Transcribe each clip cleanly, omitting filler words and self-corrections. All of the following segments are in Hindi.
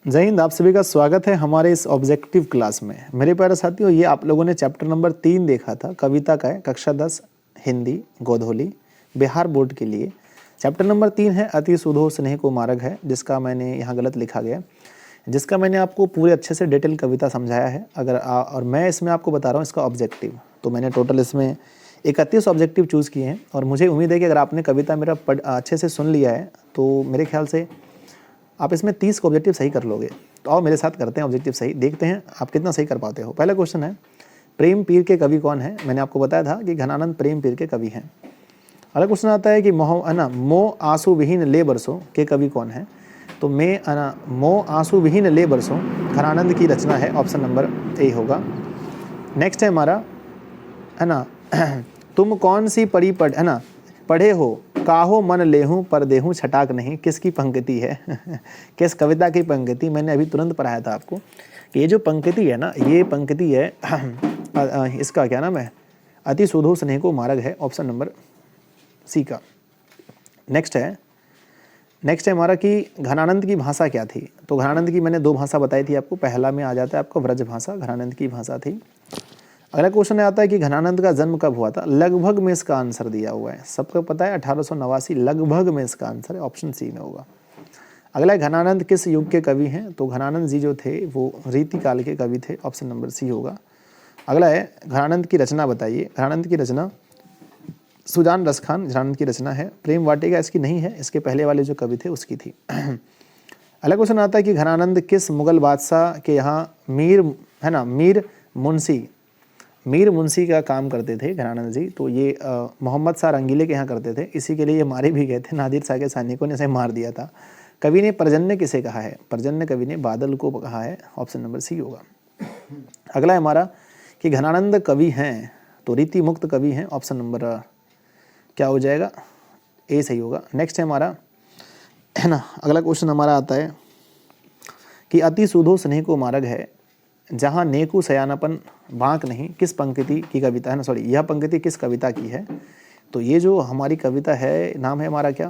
जय हिंद। आप सभी का स्वागत है हमारे इस ऑब्जेक्टिव क्लास में। मेरे प्यारे साथियों, ये आप लोगों ने चैप्टर नंबर 3 देखा था, कविता का है, कक्षा 10 हिंदी गोधोली बिहार बोर्ड के लिए। चैप्टर नंबर 3 है अति सुधो स्नेह को मार्ग है, जिसका मैंने यहाँ गलत लिखा गया, जिसका मैंने आपको पूरे अच्छे से डिटेल कविता समझाया है। और मैं इसमें आपको बता रहा हूँ इसका ऑब्जेक्टिव। तो मैंने टोटल इसमें 31 ऑब्जेक्टिव चूज़ किए हैं और मुझे उम्मीद है कि अगर आपने कविता मेरा अच्छे से सुन लिया है तो मेरे ख्याल से आप इसमें 30 को ऑब्जेक्टिव सही कर लोगे। तो आओ मेरे साथ करते हैं ऑब्जेक्टिव सही, देखते हैं आप कितना सही कर पाते हो। पहला क्वेश्चन है, प्रेम पीर के कवि कौन है? मैंने आपको बताया था कि घनानंद प्रेम पीर के कवि हैं। अगला क्वेश्चन आता है कि मोह आंसू विहीन ले बरसों के कवि कौन है? तो मोह आंसू विहीन ले बरसों घनानंद की रचना है, ऑप्शन नंबर ए होगा। नेक्स्ट है हमारा, है ना, तुम कौन सी पढ़ी पढ़े हो काहो मन लेहूं पर देहूं छटाक नहीं, किसकी पंक्ति है? किस कविता की पंक्ति? मैंने अभी तुरंत पढ़ाया था आपको कि ये जो पंक्ति है ना, ये पंक्ति है इसका क्या नाम है, अति सुधो स्नेह को मार्ग है, ऑप्शन नंबर सी का। नेक्स्ट है हमारा कि घनानंद की भाषा क्या थी? तो घनानंद की मैंने 2 भाषा बताई थी आपको। पहला में आ जाता है आपको व्रज भाषा, घनानंद की भाषा थी। अगला क्वेश्चन आता है कि घनानंद का जन्म कब हुआ था? लगभग में इसका आंसर दिया हुआ है, सबको पता है 1889, लगभग में इसका आंसर है, ऑप्शन सी में होगा। अगला, घनानंद किस युग के कवि हैं? तो घनानंद जी जो थे वो रीति काल के कवि थे, ऑप्शन नंबर सी होगा। अगला है, घनानंद की रचना बताइए। घनानंद की रचना सुजान रसखान घनानंद की रचना है। प्रेम वाटिका इसकी नहीं है, इसके पहले वाले जो कवि थे उसकी थी। अगला क्वेश्चन आता है कि घनानंद किस मुगल बादशाह के यहाँ मीर मुंशी का काम करते थे घनानंद जी? तो ये मोहम्मद शाह रंगीले के यहाँ करते थे, इसी के लिए ये मारे भी गए थे। नादिर शाह के सैनिकों ने इसे मार दिया था। कवि ने पर्जन्य किसे कहा है? पर्जन्य कवि ने बादल को कहा है, ऑप्शन नंबर सी होगा। अगला है हमारा कि घनानंद कवि हैं तो रीति मुक्त कवि हैं, ऑप्शन नंबर क्या हो जाएगा, ए सही होगा। नेक्स्ट है हमारा, है ना, अगला क्वेश्चन हमारा आता है कि अति सुधो स्नेह को मार्ग है जहाँ नेकू सयानापन बांक नहीं, किस पंक्ति की कविता है ना, सॉरी, यह पंक्ति किस कविता की है? तो ये जो हमारी कविता है, नाम है हमारा क्या,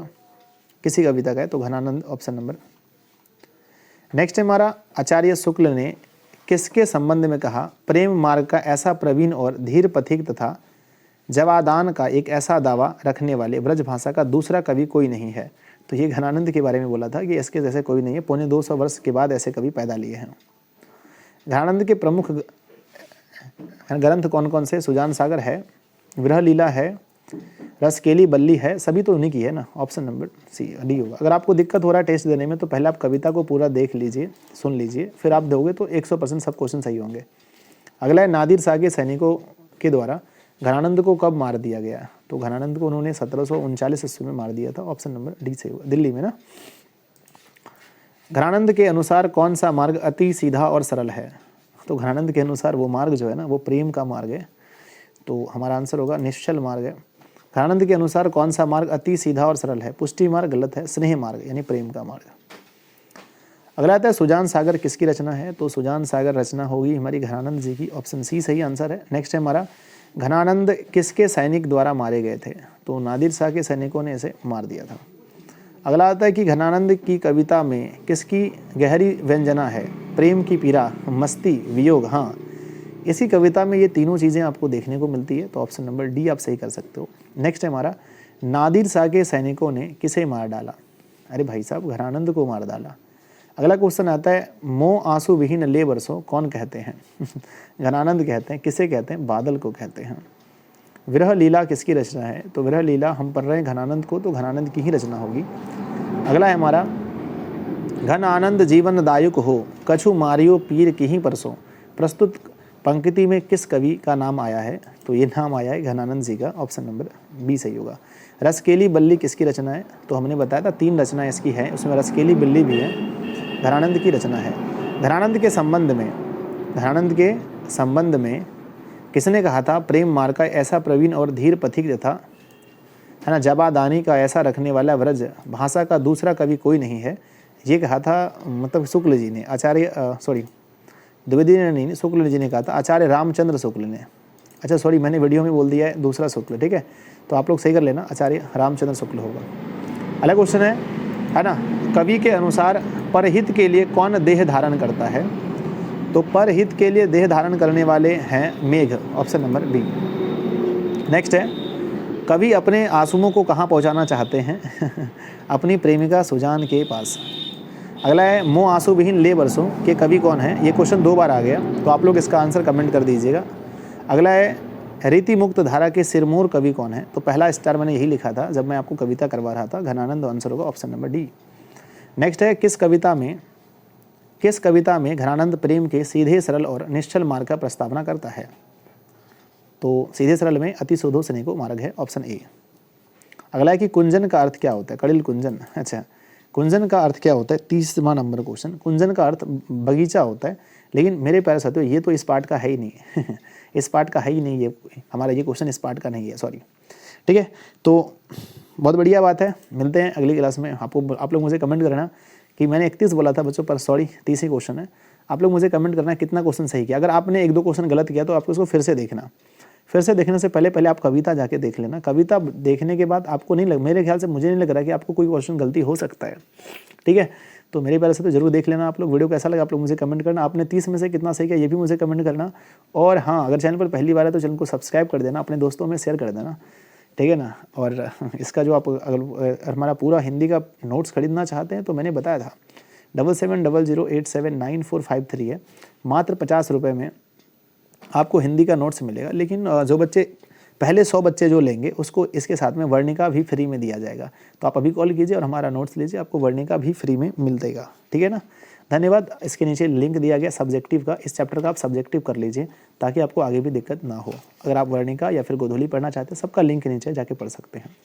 किसी कविता का है, तो घनानंद, ऑप्शन नंबर। नेक्स्ट है हमारा, आचार्य शुक्ल ने किसके संबंध में कहा, प्रेम मार्ग का ऐसा प्रवीण और धीर पथिक तथा जवादान का एक ऐसा दावा रखने वाले ब्रज भाषा का दूसरा कवि कोई नहीं है? तो ये घनानंद के बारे में बोला था कि इसके जैसे कोई नहीं है, 250 वर्ष के बाद ऐसे कवि पैदा लिए हैं। घनानंद के प्रमुख ग्रंथ कौन कौन से? सुजान सागर है, विरह लीला है, रसकेली बल्ली है, सभी तो उन्हीं की है ना, ऑप्शन नंबर सी डी होगा। अगर आपको दिक्कत हो रहा है टेस्ट देने में तो पहले आप कविता को पूरा देख लीजिए, सुन लीजिए, फिर आप दोगे तो 100% सब क्वेश्चन सही होंगे। अगला है, नादिर शाह के सैनिकों के द्वारा घनानंद को कब मार दिया गया? तो घनानंद को उन्होंने 1739 ईस्वी में मार दिया था, ऑप्शन नंबर डी सही होगा, दिल्ली में ना। घनानंद के अनुसार कौन सा मार्ग अति सीधा और सरल है? तो घनानंद के अनुसार वो मार्ग जो है ना, वो प्रेम का मार्ग है, तो हमारा आंसर होगा निश्चल मार्ग है। घनानंद के अनुसार कौन सा मार्ग अति सीधा और सरल है? पुष्टि मार्ग गलत है, स्नेह मार्ग यानी प्रेम का मार्ग। अगला आता है, सुजान सागर किसकी रचना है? तो सुजान सागर रचना होगी हमारी घनानंद जी की, ऑप्शन सी सही आंसर है। नेक्स्ट है हमारा, घनानंद किसके सैनिक द्वारा मारे गए थे? तो नादिर शाह के सैनिकों ने इसे मार दिया था। अगला आता है कि घनानंद की कविता में किसकी गहरी व्यंजना है? प्रेम की पीड़ा, मस्ती, वियोग। हाँ, इसी कविता में ये तीनों चीज़ें आपको देखने को मिलती है, तो ऑप्शन नंबर डी आप सही कर सकते हो। नेक्स्ट है हमारा, नादिर शाह के सैनिकों ने किसे मार डाला? अरे भाई साहब, घनानंद को मार डाला। अगला क्वेश्चन आता है, मोह आंसू विहीन ले बरसों कौन कहते हैं? घनानंद कहते हैं, किसे कहते हैं? बादल को कहते हैं। विरह लीला किसकी रचना है? तो विरह लीला हम पढ़ रहे हैं घनानंद को, तो घनानंद की ही रचना होगी। अगला है हमारा, घन आनंद जीवन दायुक हो कछु मारियो पीर की ही परसों, प्रस्तुत पंक्ति में किस कवि का नाम आया है? तो ये नाम आया है घनानंद जी का, ऑप्शन नंबर बी सही होगा। रसकेली बल्ली किसकी रचना है? तो हमने बताया था 3 रचना इसकी है, उसमें रसकेली बल्ली भी है, घनानंद की रचना है। घनानंद के संबंध में किसने कहा था, प्रेम मार्ग का ऐसा प्रवीण और धीर पथिक तथा, है ना, जबादानी का ऐसा रखने वाला व्रज भाषा का दूसरा कवि कोई नहीं है? ये कहा था मतलब शुक्ल जी ने, आचार्य द्विवेदी ने नहीं, शुक्ल जी ने कहा था, आचार्य रामचंद्र शुक्ल ने। अच्छा सॉरी, मैंने वीडियो में बोल दिया है दूसरा शुक्ल, ठीक है, तो आप लोग सही कर लेना, आचार्य रामचंद्र शुक्ल होगा। अगला क्वेश्चन है ना, कवि के अनुसार परहित के लिए कौन देह धारण करता है? तो परहित के लिए देह धारण करने वाले हैं मेघ, ऑप्शन नंबर बी। नेक्स्ट है, कवि अपने आंसुओं को कहाँ पहुँचाना चाहते हैं? अपनी प्रेमिका सुजान के पास। अगला है, मोह आंसू विहीन ले बरसों के कवि कौन है? ये क्वेश्चन 2 बार आ गया, तो आप लोग इसका आंसर कमेंट कर दीजिएगा। अगला है, रीति मुक्त धारा के सिरमौर कवि कौन है? तो पहला स्टार मैंने यही लिखा था जब मैं आपको कविता करवा रहा था, घनानंद। आंसर होगा ऑप्शन नंबर डी। नेक्स्ट है, किस कविता में घनानंद प्रेम के सीधे सरल और निश्चल मार्ग का प्रस्तावना करता है? तो सीधे सरल में अति शोधो स्नेहो मार्ग है, ऑप्शन ए। अगला है कि कुंजन का अर्थ क्या होता है? कड़िल कुंजन। अच्छा, कुंजन का अर्थ क्या होता है? 30वां नंबर क्वेश्चन। कुंजन का अर्थ बगीचा होता है, लेकिन मेरे प्यारे साथियों ये तो इस पार्ट का है ही नहीं। इस पार्ट का है ही नहीं, ये हमारा ये क्वेश्चन इस पार्ट का नहीं है, सॉरी। ठीक है, तो बहुत बढ़िया बात है। मिलते हैं अगली क्लास में। आप लोग मुझे कमेंट करना कि मैंने 31 बोला था बच्चों, पर सॉरी 30 ही क्वेश्चन है। आप लोग मुझे कमेंट करना कितना क्वेश्चन सही किया। अगर आपने 1-2 क्वेश्चन गलत किया तो आपको उसको फिर से देखना। फिर से देखने से पहले आप कविता जाके देख लेना। कविता देखने के बाद आपको नहीं मेरे ख्याल से मुझे नहीं लग रहा कि आपको कोई क्वेश्चन गलती हो सकता है। ठीक है, तो मेरे प्यारे से तो जरूर देख लेना आप लोग। वीडियो कैसा लगा आप लोग मुझे कमेंट करना। आपने 30 में से कितना सही किया ये भी मुझे कमेंट करना। और हाँ, अगर चैनल पर पहली बार है तो चैनल को सब्सक्राइब कर देना, अपने दोस्तों में शेयर कर देना, ठीक है ना। और इसका जो आप अगर हमारा पूरा हिंदी का नोट्स खरीदना चाहते हैं तो मैंने बताया था 7700879453 है, मात्र 50 रुपये में आपको हिंदी का नोट्स मिलेगा। लेकिन जो बच्चे पहले 100 बच्चे जो लेंगे उसको इसके साथ में वर्णिका भी फ्री में दिया जाएगा। तो आप अभी कॉल कीजिए और हमारा नोट्स लीजिए, आपको वर्णिका भी फ्री में मिल देगा। ठीक है ना, धन्यवाद। इसके नीचे लिंक दिया गया सब्जेक्टिव का, इस चैप्टर का आप सब्जेक्टिव कर लीजिए ताकि आपको आगे भी दिक्कत ना हो। अगर आप वर्णिका या फिर गोधूली पढ़ना चाहते हैं, सबका लिंक नीचे जाके पढ़ सकते हैं।